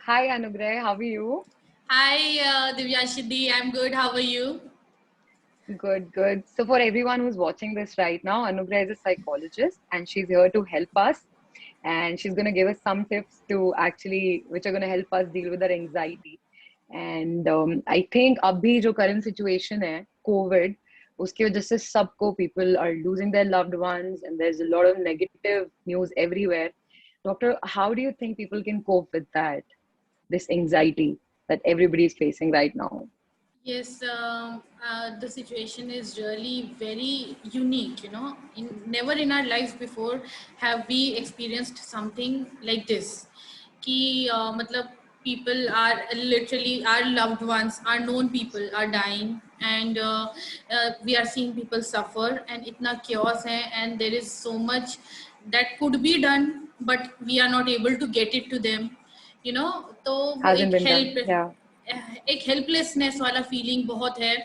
Hi Anugrah, how are you? Hi, Divyashidi. I'm good. How are you? Good, good. So for everyone who's watching this right now, Anugrah is a psychologist and she's here to help us. And she's going to give us some tips to actually, which are going to help us deal with our anxiety. And I think abhi jo current situation hai, COVID, uski wajah se sabko people are losing their loved ones and there's a lot of negative news everywhere. Doctor, how do you think people can cope with that, this anxiety that everybody is facing right now? Yes, the situation is really very unique. Never in our lives before have we experienced something like this. कि मतलब people are literally our loved ones, our known people are dying, and we are seeing people suffer, and itna chaos hai, and there is so much that could be done, but we are not able to get it to them. तो वो Hasn't been done. Yeah. एक helplessness वाला feeling बहुत है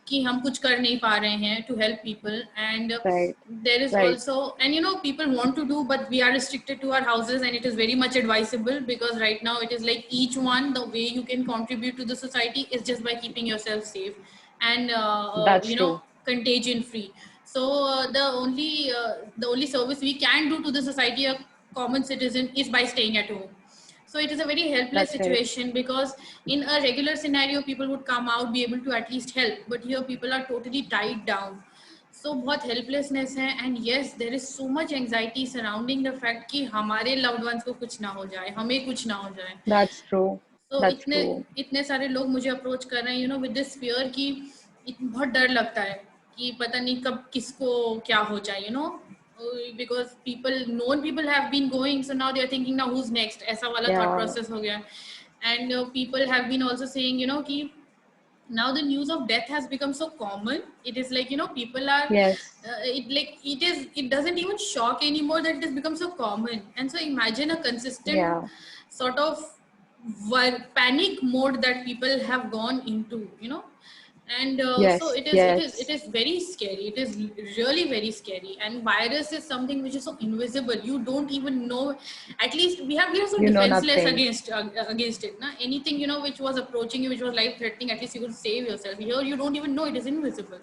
कि हम कुछ कर नहीं पा रहे हैं to help people and Right, there is right. also, and people want to do, but we are restricted to our houses, and it is very much advisable because right now it is like each one, the way you can contribute to the society is just by keeping yourself safe and That's true. contagion free. So the only service we can do to the society, a common citizen, is by staying at home. So it is a very helpless That's right. situation because in a regular scenario people would come out, be able to at least help, but here people are totally tied down. So बहुत helplessness है, and yes, there is so much anxiety surrounding the fact कि हमारे loved ones को कुछ ना हो जाए, हमें कुछ ना हो जाए. That's true. So That's इतने true. इतने सारे लोग मुझे अप्रोच कर रहे हैं, with this fear कि बहुत डर लगता है कि पता नहीं कब किसको क्या हो जाए, because known people have been going, so now they are thinking now who's next, ऐसा वाला thought Yeah. process हो गया. And people have been also saying, कि now the news of death has become so common. It is like, people are Yes. it doesn't even shock anymore that it has become so common. And so imagine a consistent Yeah. sort of panic mode that people have gone into, and so Yes. it Yes. is very scary. It is really very scary. And virus is something which is so invisible, you don't even know. At least we are so You know defenseless nothing. against it, anything which was approaching you, which was life threatening, at least you could save yourself. Here you don't even know, it is invisible.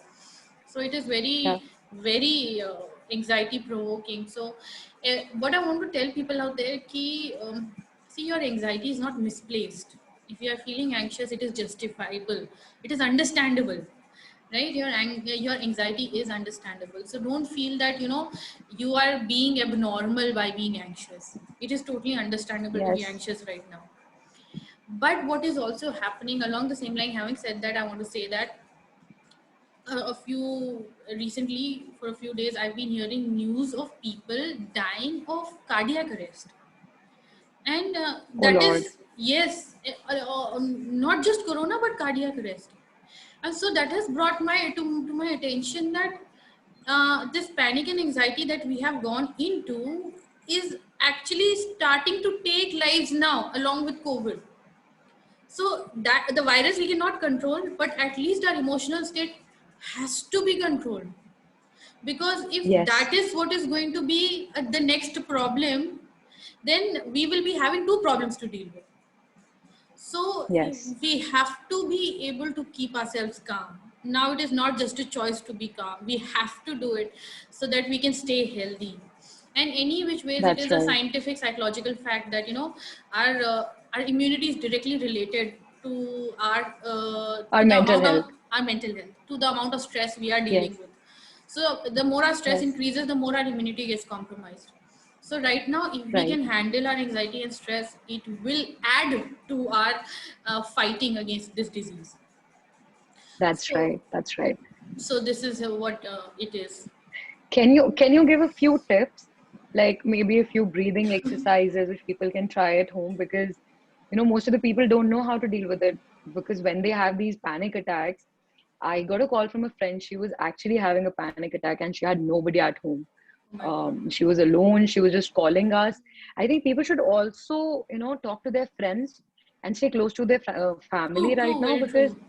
So it is Yeah. very very anxiety provoking. So what I want to tell people out there ki, see, your anxiety is not misplaced. If you are feeling anxious, it is justifiable, it is understandable, right? Your anxiety is understandable, so don't feel that you are being abnormal by being anxious. It is totally understandable to be Yes. anxious right now. But what is also happening along the same line, having said that, I want to say that a few recently, for a few days, I've been hearing news of people dying of cardiac arrest. And Oh that Lord. is, yes, not just corona but cardiac arrest. And so that has brought to my attention that this panic and anxiety that we have gone into is actually starting to take lives now along with COVID. So that the virus we cannot control, but at least our emotional state has to be controlled, because if Yes. that is what is going to be the next problem, then we will be having two problems to deal with. So Yes. we have to be able to keep ourselves calm. Now it is not just a choice to be calm, we have to do it so that we can stay healthy. And any which ways, it That's is a right. scientific psychological fact that our immunity is directly related to Our the mental amount of health. our mental health, to the amount of stress we are dealing Yes. with. So the more our stress Yes. increases, the more our immunity gets compromised. So right now, if we Right. can handle our anxiety and stress, it will add to our fighting against this disease. That's So, right. That's right. so this is what it is. Can you give a few tips, like maybe a few breathing exercises which people can try at home? Because most of the people don't know how to deal with it, because when they have these panic attacks, I got a call from a friend. She was actually having a panic attack and she had nobody at home. Oh my God. She was alone. She was just calling us. I think people should also, talk to their friends and stay close to their family True, right true, now, very because true.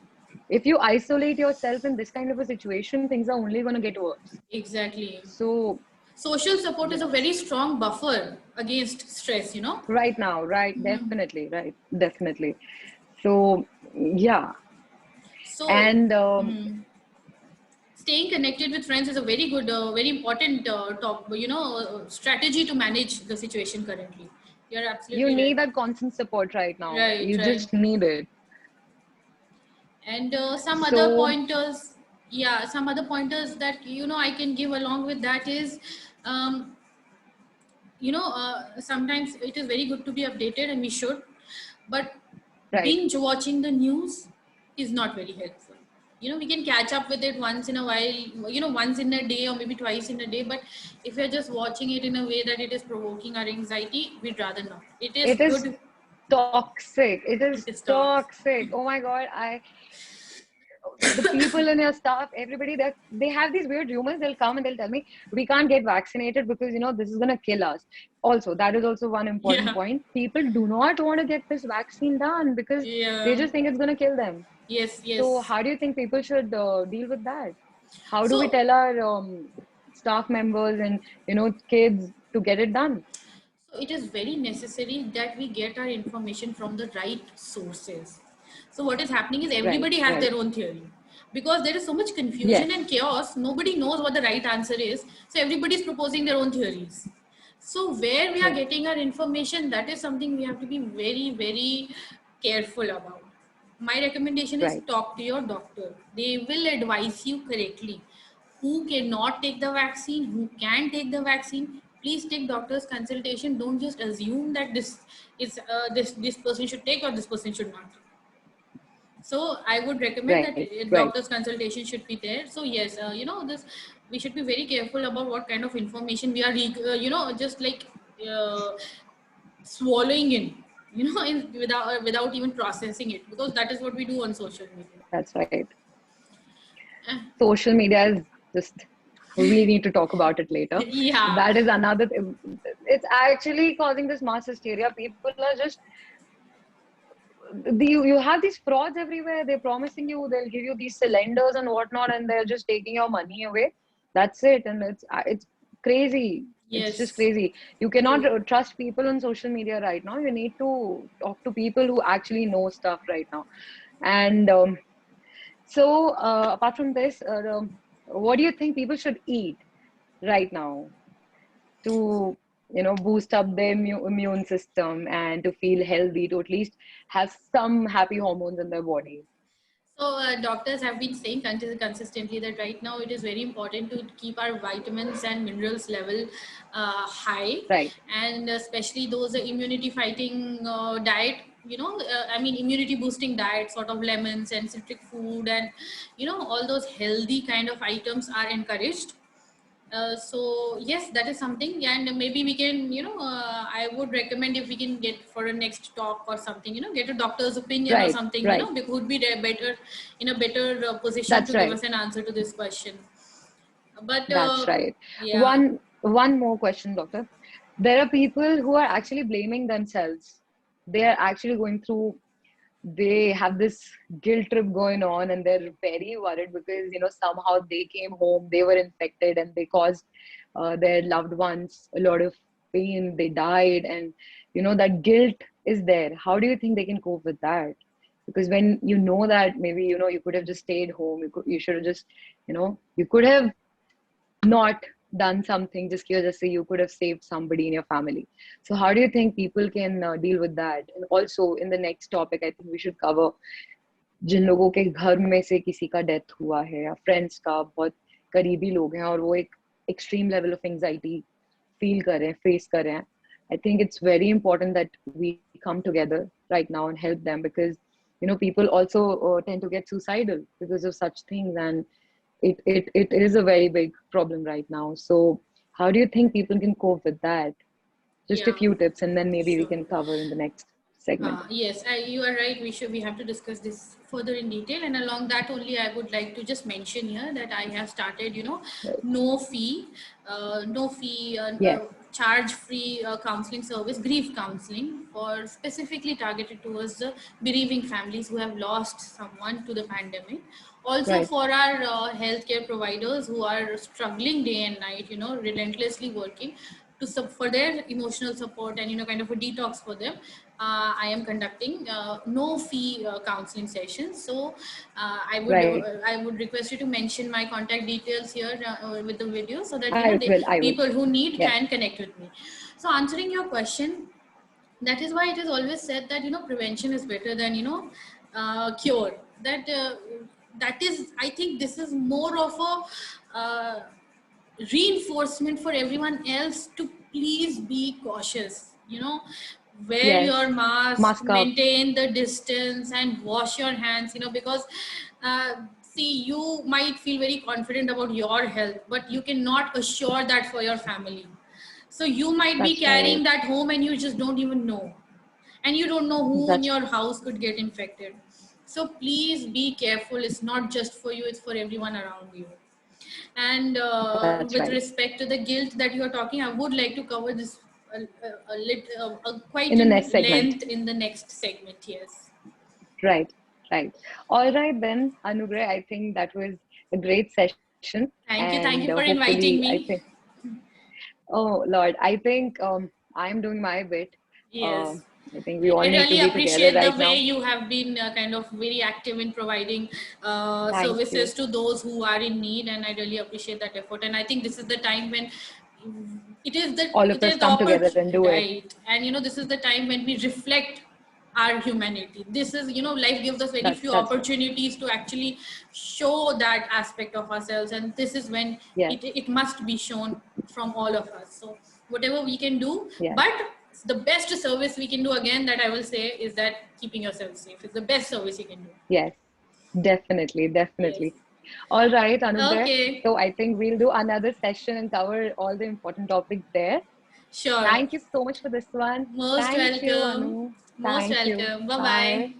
if you isolate yourself in this kind of a situation, things are only going to get worse. Exactly. So social support is a very Yes. strong buffer against stress, you know. Right now, right? Definitely, right? Definitely. So, yeah. So And staying connected with friends is a very good, very important strategy to manage the situation currently. You're you absolutely right. need that constant support right now. Right, You right. just need it. And some other So, pointers, yeah, some other pointers that I can give along with that is, um, sometimes it is very good to be updated, and we should, but right. binge watching the news is not very helpful. We can catch up with it once in a while, once in a day or maybe twice in a day, but if you're just watching it in a way that it is provoking our anxiety, we'd rather not. It is It is good. toxic. It It is is toxic. toxic. Oh my God. The people in your staff, everybody, that they have these weird rumors. They'll come and they'll tell me we can't get vaccinated because this is gonna kill us. Also, that is also one important Yeah. point. People do not want to get this vaccine done because they Yeah. just think it's gonna kill them. Yes, So, yes. how do you think people should deal with that? How do we So, tell our staff members and kids to get it done? so it is very necessary that we get our information from the right sources. So what is happening is Right, everybody has right. their own theory. Because there is so much confusion Yes, and chaos, nobody knows what the right answer is. So everybody is proposing their own theories. So where we are right, getting our information, that is something we have to be very, very careful about. My recommendation is right, talk to your doctor. They will advise you correctly. Who cannot take the vaccine, who can take the vaccine, please take doctor's consultation. Don't just assume that this person should take or this person should not. So I would recommend that right, right. doctor's consultation should be there. So yes, this, we should be very careful about what kind of information we are just like uh, swallowing in, without even processing it, because that is what we do on social media. That's right. Uh, Social media is just, we need to talk about it later. yeah. That is another thing. It's actually causing this mass hysteria. People are just, you have these frauds everywhere. They're promising you they'll give you these cylinders and whatnot, and they're just taking your money away. That's it. And it's crazy. It's just Yes. crazy. You cannot True. trust people on social media right now. You need to talk to people who actually know stuff right now. And so, apart from this, what do you think people should eat right now to, boost up their immune system and to feel healthy, to at least have some happy hormones in their body? So doctors have been saying consistently that right now it is very important to keep our vitamins and minerals level high, Right, and especially those immunity fighting diet. Immunity boosting diet, sort of lemons and citric food, and all those healthy kind of items are encouraged. So yes, that is something, and maybe we can, I would recommend if we can get for a next talk or something, get a doctor's opinion or right, something, right. they would be there better, in a better position That's to give right. us an answer to this question. But That's right. yeah, One more question, doctor. There are people who are actually blaming themselves. They are actually going through, they have this guilt trip going on, and they're very worried because somehow they came home, they were infected, and they caused their loved ones a lot of pain, they died, and that guilt is there. How do you think they can cope with that? Because when that maybe you could have just stayed home, you should have just you could have not done something, just say you could have saved somebody in your family. So how do you think people can deal with that? And also in the next topic, I think we should cover जिन लोगों के घर में से किसी का death हुआ है या फ्रेंड्स का बहुत करीबी लोग हैं और वो एक extreme level of anxiety feel कर रहे हैं, फेस कर रहे हैं. I think it's very important that we come together right now and help them because people also tend to get suicidal because of such things, and it is a very big problem right now. So how do you think people can cope with that? Just a yeah, few tips and then maybe we sure. can cover in the next segment. Yes, you are right. We have to discuss this further in detail, and along that only I would like to just mention here that I have started, Right. no fee, no fee, Yes. charge free counseling service, grief counseling, for specifically targeted towards the bereaving families who have lost someone to the pandemic, also Right. for our healthcare providers who are struggling day and night, relentlessly working for their emotional support and kind of a detox for them. I am conducting no fee counseling sessions. So Right. I would request you to mention my contact details here with the video, so that I will. I will. people who need Yes. can connect with me. So answering your question, that is why it is always said that prevention is better than cure. That is, I think this is more of a reinforcement for everyone else to please be cautious. Wear Yes. your mask, Mask up. maintain the distance, and wash your hands. Because see, you might feel very confident about your health, but you cannot assure that for your family. So you might be That's right. carrying that home and you just don't even know. And you don't know who in That's your house could get infected. So please be careful. It's not just for you, it's for everyone around you. And that's with right. respect to the guilt that you're talking, I would like to cover this quite In the in next segment. length in the next segment. Yes. Right. Right. All right then, Anugrah. I think that was a great session, and Thank you for hopefully, inviting I think. me. Oh Lord, I think I'm doing my bit. Yes. I think we all I need to really be together appreciate the right way now. you have been kind of very active in providing Thank you. services to those who are in need, and I really appreciate that effort. And I think this is the time when All it of us is the come together and opportunity, do it. right? And this is the time when we reflect our humanity. This is, life gives us very few That's right. opportunities to actually show that aspect of ourselves, and this is when Yes. it must be shown from all of us. So whatever we can do, Yes. but the best service we can do, again, that I will say, is that keeping yourself safe is the best service you can do. Yes. Definitely. Yes. Definitely. All right, Anugrah. Okay. So I think we'll do another session and cover all the important topics there. Sure. Thank you so much for this one. Most Thank you, welcome. Anu. Most Thank you. welcome. Bye Bye. bye.